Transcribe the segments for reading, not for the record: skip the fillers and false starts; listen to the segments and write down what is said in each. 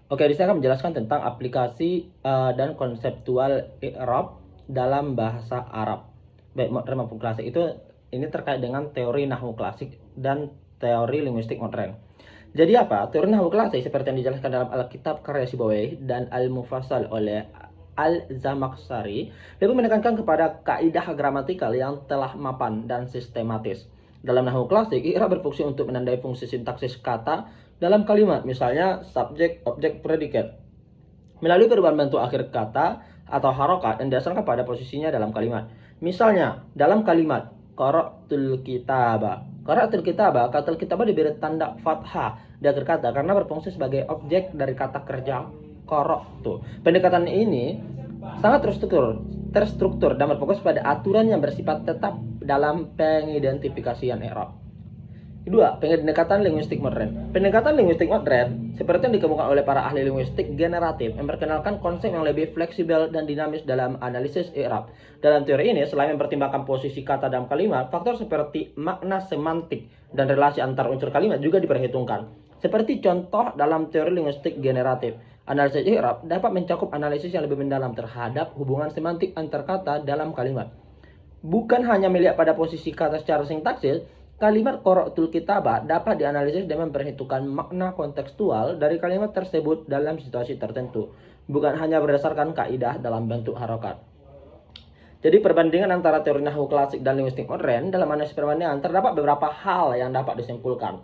Oke, di sini akan menjelaskan tentang aplikasi dan konseptual i'rab dalam bahasa Arab. Baik modern maupun klasik ini terkait dengan teori nahwu klasik dan teori linguistik modern. Jadi apa? Teori nahwu klasik seperti yang dijelaskan dalam Alkitab karya Sibawayh dan Al-Mufassal oleh Al-Zamakhsyari lebih menekankan kepada kaidah gramatikal yang telah mapan dan sistematis. Dalam nahwu klasik, i'rab berfungsi untuk menandai fungsi sintaksis kata dalam kalimat, misalnya subjek, objek, predikat, melalui perubahan bentuk akhir kata atau harokat yang didasarkan pada posisinya dalam kalimat. Misalnya, dalam kalimat qara'tul kitaba. Qara'tul kitaba, kata kitaba diberi tanda fathah di akhir kata karena berfungsi sebagai objek dari kata kerja qara'tu. Pendekatan ini sangat terstruktur dan berfokus pada aturan yang bersifat tetap dalam pengidentifikasian i'rab. Kedua, pendekatan linguistik modern. Pendekatan linguistik modern seperti yang dikemukakan oleh para ahli linguistik generatif memperkenalkan konsep yang lebih fleksibel dan dinamis dalam analisis i'rab. Dalam teori ini, selain mempertimbangkan posisi kata dalam kalimat, faktor seperti makna semantik dan relasi antar unsur kalimat juga diperhitungkan. Seperti contoh dalam teori linguistik generatif, analisis i'rab dapat mencakup analisis yang lebih mendalam terhadap hubungan semantik antar kata dalam kalimat. Bukan hanya melihat pada posisi kata secara sintaksis, kalimat qara'tul kitaba dapat dianalisis dan memperhitungkan makna kontekstual dari kalimat tersebut dalam situasi tertentu, bukan hanya berdasarkan kaidah dalam bentuk harokat. Jadi perbandingan antara teori nahwu klasik dan linguistik modern dalam analisis perbandingan terdapat beberapa hal yang dapat disimpulkan.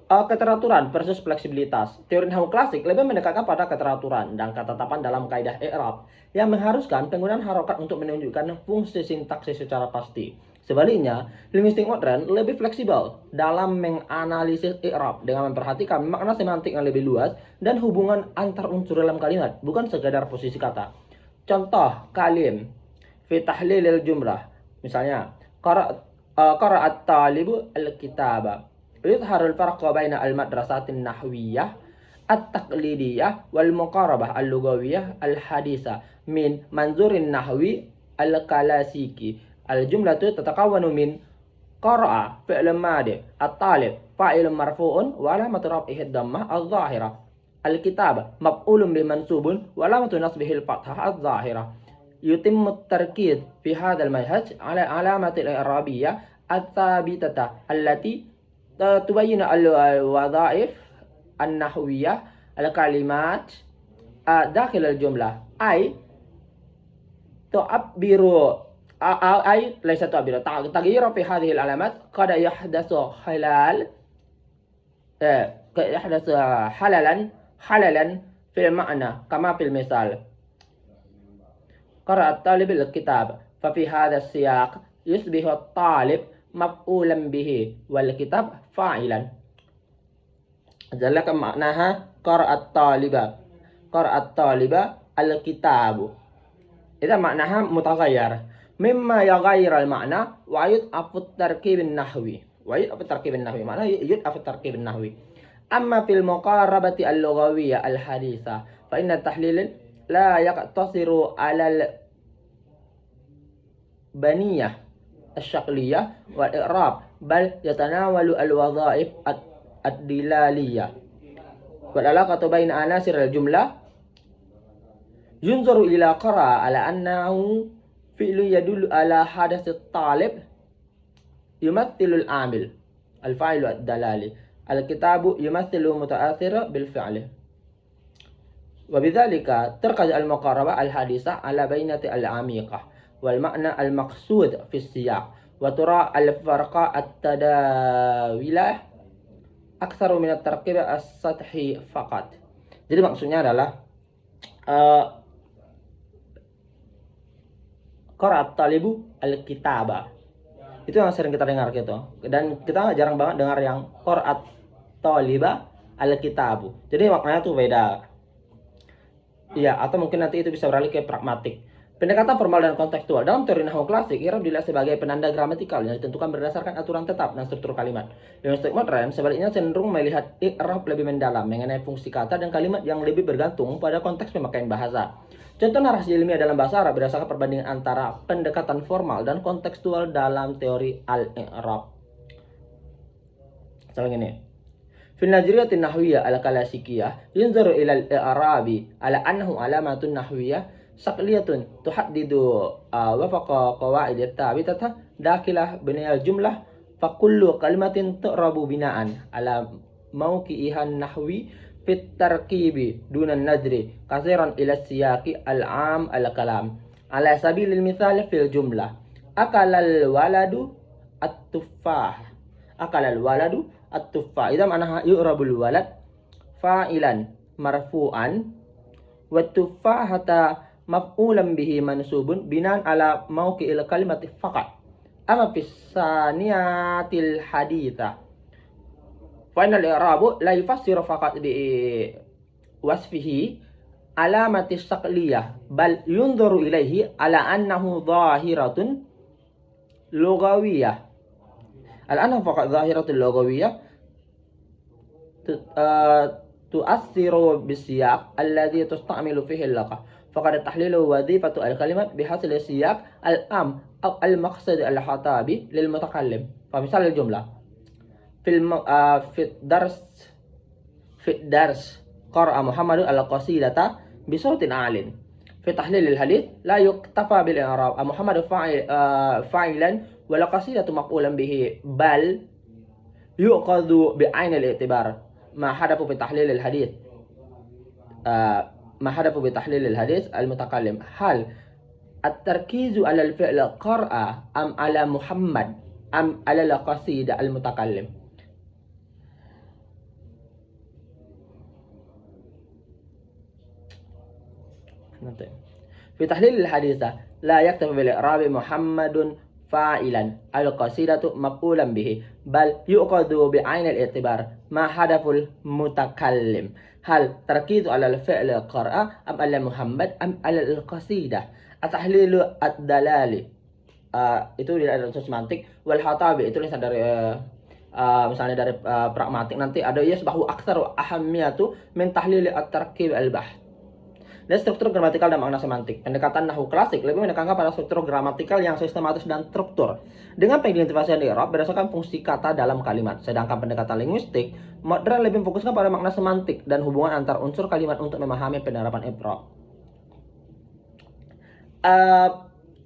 Keteraturan versus fleksibilitas. Teori nahwu klasik lebih mendekatkan pada keteraturan dan ketetapan dalam kaidah i'rab yang mengharuskan penggunaan harokat untuk menunjukkan fungsi sintaksis secara pasti. Sebaliknya, linguistik modern lebih fleksibel dalam menganalisis i'rab dengan memperhatikan makna semantik yang lebih luas dan hubungan antar unsur dalam kalimat, bukan sekadar posisi kata. Contoh kalim fi tahlilil jumlah. Misalnya, qara'at talibu al-kitaba. يظهر الفرق بين المدرسات النحوية التقليدية والمقاربة اللغوية الحديثة من منظور النحوي الكلاسيكي. الجملة تتكون من قرأ فعل ماضي الطالب فاعل مرفوع وعلامة رفعه الضمة الظاهرة الكتاب مفعول به منصوب وعلامة نصبه الفتحة الظاهرة. يتم التركيز في هذا المنهج على علامة الإعرابية الثابتة التي تبين الوظائف النحوية الكلمات داخل الجملة أي تعبر أي ليس تعبر تغيير في هذه العلامات قد يحدث خللا في المعنى كما في المثال قرأ الطالب الكتاب ففي هذا السياق يصبح الطالب مفعولا به والكتاب فاعلا. ذلك معناها قرأ الطالب الكتاب. إذا معناها متغير مما يغير المعنى ويضعف التركيب النحوي معناه يضعف التركيب النحوي. أما في المقاربة اللغوية الحديثة فإن التحليل لا يقتصر على البنية الشكلية والإعراب بل يتناول الوظائف الدلالية والعلاقة بين عناصر الجملة. ينظر إلى قرأ على أنه فعل يدل على حدث الطالب يمثل العامل الفاعل الدلالي. الكتاب يمثل متأثر بالفعل. وبذلك تركز المقاربة الحديثة على بينة العميقة والمعنى المقصود في السياق وترى الفرق التداولة أكثر من التركيب السطحي فقط. Jadi maksudnya adalah qara'at talibu al-kitaba. Itu yang sering kita dengar gitu. Dan kita jarang banget dengar yang qara'at taliba al-kitabu. Jadi maknanya tuh beda. Iya, atau mungkin nanti itu bisa beralih ke pragmatik. Pendekatan formal dan kontekstual. Dalam teori nahwu klasik, i'rab dilihat sebagai penanda gramatikal yang ditentukan berdasarkan aturan tetap dan struktur kalimat. Linguistik modern sebaliknya cenderung melihat i'rab lebih mendalam mengenai fungsi kata dan kalimat yang lebih bergantung pada konteks pemakaian bahasa. Contoh narasi ilmiah dalam bahasa Arab berdasarkan perbandingan antara pendekatan formal dan kontekstual dalam teori al-i'rab. Misalnya ini. في النظرية النحوية الكلاسيكية ينظر إلى الإعراب على أنه علامة نحوية شكلية تحدد وفق قواعد الثابتة داخل بناء الجملة، فكل كلمة تعرب بناء على موقعها النحوي في التركيب دون النظر كثيرا إلى السياق العام الكلام. على سبيل المثال في الجملة أكل الولد التفاح، أكل الولد التفاح، إذا معناها يعرب الولد فاعلا مرفوعا والتفاحة مفعولا به منصوب بناء على موقع الكلمة فقط. أما في الثانية الحديثة فإن الإعراب لا يفسر فقط بوصفه علامة الشكلية، بل ينظر إليه على أنه ظاهرة لغوية، على أنه فقط ظاهرة لغوية تؤثر بالسياق الذي تستعمل فيه اللغة، فقد تحليل وظيفة الكلمة بحسب السياق العام أو المقصد الخطابي للمتكلم. فمثال الجملة في الدرس قرأ محمد القصيدة بصوت عال. في تحليل الحديث لا يكتفى بالإعراب محمد فاعلا والقصيدة مفعولا به، بل يؤخذ بعين الاعتبار ما حدث في تحليل الحديث المتكلم، هل التركيز على الفعل قرأ أم على محمد أم على القصيدة المتكلم. في تحليل الحديث لا يكتفي بالإعراب محمد فاعلا القصيدة مفعولا به، بل يؤخذ بعين الاعتبار ما حدث المتكلم، هل تركيز على الفعل قرأ أم على محمد أم على القصيدة. التحليل الدلالي itu dari semantik, wal khatabi itu dari misalnya dari pragmatik nanti ada yasbahu aktsar ahamiyatu min tahlil at-tarkib al-bahth. Dan struktur gramatikal dan makna semantik. Pendekatan nahwu klasik lebih menekankan pada struktur gramatikal yang sistematis dan struktur dengan pengidentifikasian i'rab berdasarkan fungsi kata dalam kalimat. Sedangkan pendekatan linguistik modern lebih fokuskan pada makna semantik dan hubungan antar unsur kalimat untuk memahami penerapan i'rab.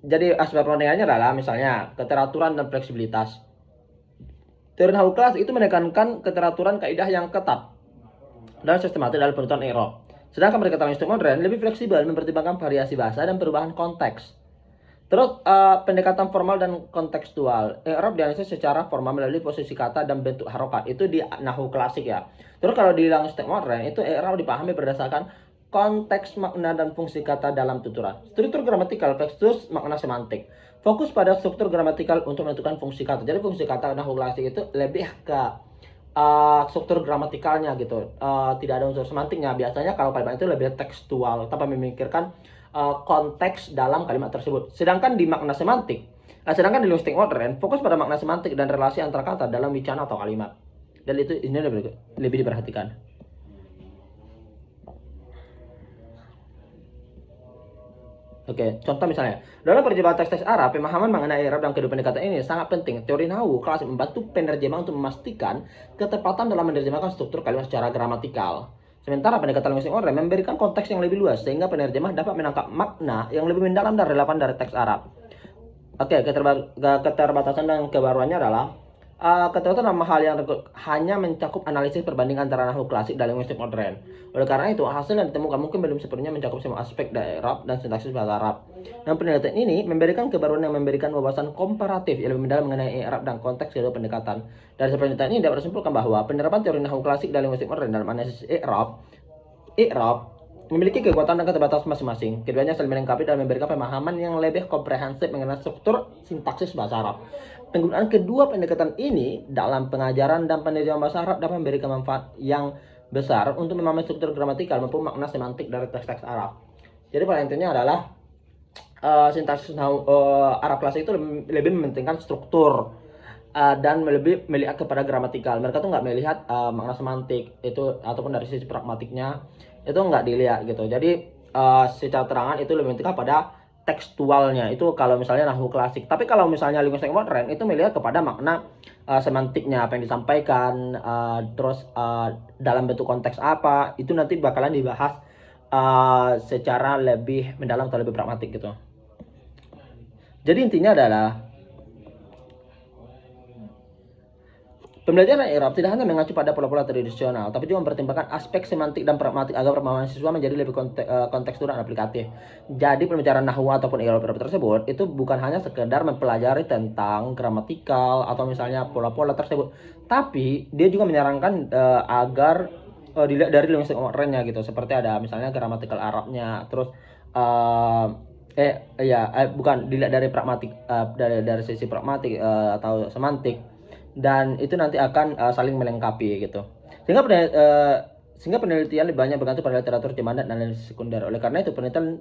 Jadi aspek pentingnya adalah misalnya keteraturan dan fleksibilitas. Teori nahwu klasik itu menekankan keteraturan kaidah yang ketat dan sistematis dalam penuturan i'rab. Sedangkan pendekatan linguistik modern lebih fleksibel, mempertimbangkan variasi bahasa dan perubahan konteks. Terus pendekatan formal dan kontekstual. I'rab dianalisis secara formal melalui posisi kata dan bentuk harokat. Itu di nahwu klasik ya. Terus kalau di linguistik modern itu i'rab dipahami berdasarkan konteks makna dan fungsi kata dalam tuturan. Struktur gramatikal versus makna semantik. Fokus pada struktur gramatikal untuk menentukan fungsi kata. Jadi fungsi kata nahwu klasik itu lebih ke struktur gramatikalnya gitu, tidak ada unsur semantiknya. Biasanya kalau kalimat itu lebih tekstual tanpa memikirkan konteks dalam kalimat tersebut. Sedangkan di linguistik modern fokus pada makna semantik dan relasi antara kata dalam bicara atau kalimat. Dan itu ini lebih diperhatikan. Oke, contoh misalnya, dalam perjalanan teks-teks Arab, pemahaman mengenai i'rab dan kehidupan kata ini sangat penting. Teori nahwu klasik membantu penerjemah untuk memastikan ketepatan dalam menerjemahkan struktur kalimat secara gramatikal. Sementara pendekatan linguistik modern memberikan konteks yang lebih luas sehingga penerjemah dapat menangkap makna yang lebih mendalam dan relevan dari teks Arab. Oke, keterbatasan dan kebaruannya adalah keteraturan dalam hal yang hanya mencakup analisis perbandingan antara nahwu klasik dan linguistik modern. Oleh karena itu, hasil yang ditemukan mungkin belum sepenuhnya mencakup semua aspek dari i'rab dan sintaksis bahasa Arab. Dan penelitian ini memberikan kebaruan yang memberikan wawasan komparatif yang lebih mendalam mengenai i'rab dan konteks kedua pendekatan. Dari penelitian ini dapat disimpulkan bahwa penerapan teori nahwu klasik dan linguistik modern dalam analisis i'rab memiliki kekuatan dan keterbatasan masing-masing. Keduanya saling melengkapi dan memberikan pemahaman yang lebih komprehensif mengenai struktur sintaksis bahasa Arab. Penggunaan kedua pendekatan ini dalam pengajaran dan penerjemahan bahasa Arab dapat memberikan manfaat yang besar untuk memahami struktur gramatikal maupun makna semantik dari teks-teks Arab. Jadi pada intinya adalah sintaksis Arab klasik itu lebih mementingkan struktur dan lebih melihat kepada gramatikal. Mereka tuh nggak melihat makna semantik itu ataupun dari sisi pragmatiknya itu nggak dilihat gitu. Jadi secara terangan itu lebih mementingkan pada kontekstualnya. Itu kalau misalnya nahwu klasik. Tapi kalau misalnya linguistik modern itu melihat kepada makna semantiknya, apa yang disampaikan, terus dalam bentuk konteks apa, itu nanti bakalan dibahas secara lebih mendalam atau lebih pragmatik gitu. Jadi intinya adalah pembelajaran i'rab tidak hanya mengacu pada pola-pola tradisional, tapi juga mempertimbangkan aspek semantik dan pragmatik agar pemahaman siswa menjadi lebih kontekstual dan aplikatif. Jadi pembelajaran nahwu ataupun i'rab tersebut itu bukan hanya sekedar mempelajari tentang gramatikal atau misalnya pola-pola tersebut, tapi dia juga menyarankan agar dilihat dari linguistik modernnya gitu, seperti ada misalnya gramatikal Arabnya, terus bukan dilihat dari pragmatik, dari sisi pragmatik atau semantik, dan itu nanti akan saling melengkapi gitu, sehingga penelitian lebih banyak bergantung pada literatur terjemahan dan analisis sekunder. Oleh karena itu penelitian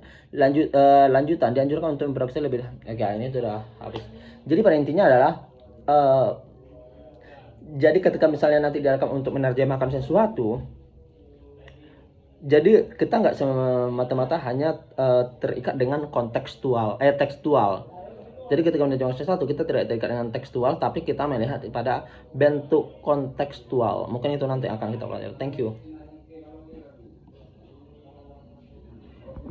lanjutan dianjurkan untuk memproduksi lebih. Oke, ini sudah habis. Jadi pada intinya adalah jadi ketika misalnya nanti diarahkan untuk menerjemahkan sesuatu, jadi kita nggak semata-mata hanya terikat dengan tekstual. Jadi ketika menerjemahkan sesuatu, kita tidak terikat dengan tekstual, tapi kita melihat pada bentuk kontekstual. Mungkin itu nanti akan kita pelajari. Thank you.